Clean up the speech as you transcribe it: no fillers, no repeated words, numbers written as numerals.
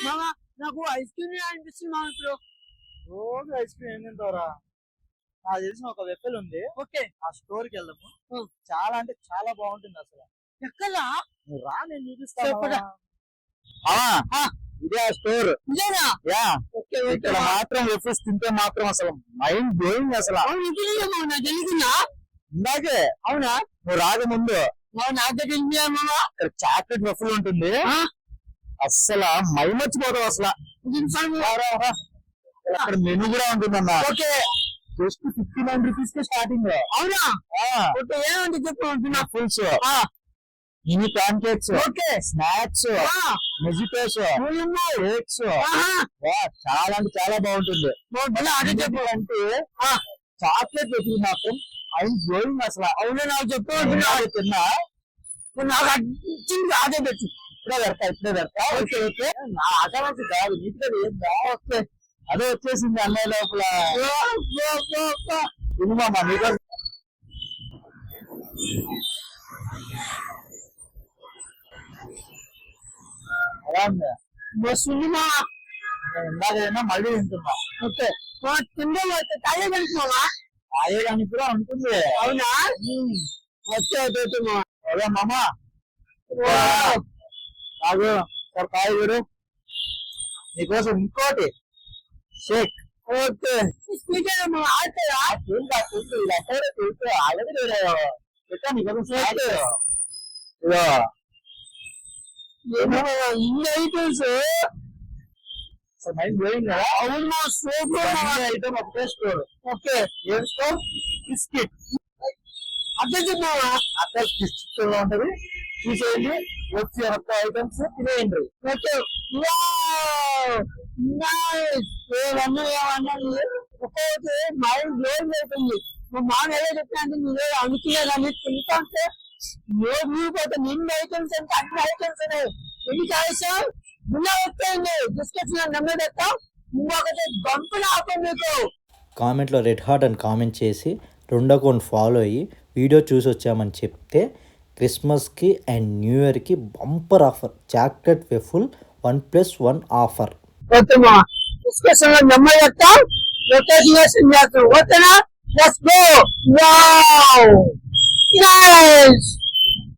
మామ నాకు ice cream అనిపిస్తుంది మామ ఇప్పుడు. రోజు ఐస్ క్రీమ్ ఏం తింటారా? నాకు తెలిసిన ఒక వెఫెల్ ఉంది. ఓకే, ఆ స్టోర్ కి వెళ్దాము. ఆ. చాలా అంటే చాలా బాగుంటుంది అసలు. ఎక్కడా? నువ్వు రా, నేను చూపిస్తాను. చెప్పరా. ఇదే ఆ స్టోర్. ఇదేనా? యా, ఓకే ఓకే ఇక్కడ మాత్రం వెఫెల్స్ తింటే మాత్రం అసలు మైండ్ బ్లోయింగ్ అసలు. అవును, ఇదేనా మామ? నాకు తెలిసిందా? ఇందాకే అవునా? నువ్వు రాకముందు మామ నాకు తెలిసిందా మామ? ఇక్కడ చాక్లెట్ వెఫెల్ ఉంటుంది. ఆ? అస్సలు మైమర్చిపోతావు అసలు. రా, రా, రా. అక్కడ మెనూ కూడా ఉంటుందన్న. ఓకే, జస్ట్ 59 రూపీస్ కే స్టార్టింగ్. అవునా? ఓకే, ఏమంటే చెప్పు. ఫుల్స్, mini pancakes, okay, snacks, వెజిటేస్, కేక్స్, చాలా అంటే చాలా బాగుంటుంది. అదే చెప్పు. అంటే చాక్లెట్ వెఫెల్ మాత్రం మైండ్ బ్లోయింగ్ అసలు. అవునా? నాకు చెప్పు. తిన్నా నాకు అచ్చింది అదే పెట్టు. ఇప్పుడే పెడతా. ఓకే ఓకే, నా అకౌంట్ కాదు, నీట్గా ఏందా. ఓకే, అదే వచ్చేసింది అన్నయ్య లోపల. ఇదిమామా నీకు ఎలా ఉంది? సినిమా ఇందాకైనా మళ్ళీ తింటున్నా. ఓకే, తిండే తాగే వెళ్తున్నావా? తాగేదానికి కూడా ఉంటుంది. అవునా? వచ్చే అదే మామ, తాగు సార్, కాయగూరు నీకోసం ఇంకోటి షేక్. ఓకే, స్పీకర్ ఆడతారా? ఆల్రెడీ నీకోసం షేక్. ఇదో ఇన్ని ఐటమ్స్ మైండ్ బ్లోయింగ్ కదా. అవును, సూపర్ ఐటమ్ ఒకటే స్టోర్. ఓకే, ఏం స్టోర్? బిస్కెట్. అదే చెప్పావా? అక్కడ బిస్కెట్ లో ఉంటది, చూసేయండి. వచ్చి ఐటమ్స్ తినేయండి. ఓకే, ఒక్కొక్కటి మైండ్ బ్లోయింగ్ అవుతుంది. మా మామ ఎలా చెప్పినా అంటే నువ్వే అనుకునే కానీ తింటా అంటే పోతే నిన్న ఐటమ్స్ అంటే అన్ని ఐటమ్స్ ఉన్నాయి. ఎన్ని కాల్సాం నిన్న వస్తాయండి. డిస్కషన్ నమ్మేస్తాం. ఇంకొకటి బంపులు ఆపం మీకు. కామెంట్లో రెడ్ హార్ట్ అని కామెంట్ చేసి 2 అకౌంట్ ఫాలో అయ్యి వీడియో చూసి వచ్చామని చెప్తే క్రిస్మస్కి అండ్ న్యూ ఇయర్కి bumper offer chocolate waffle 1+1 offer. Okay మా డిస్కషన్ లో నమ్మేస్తాం. లొకేషన్ చేస్తాం. ఓకేనా? Let's go. Wow, nice.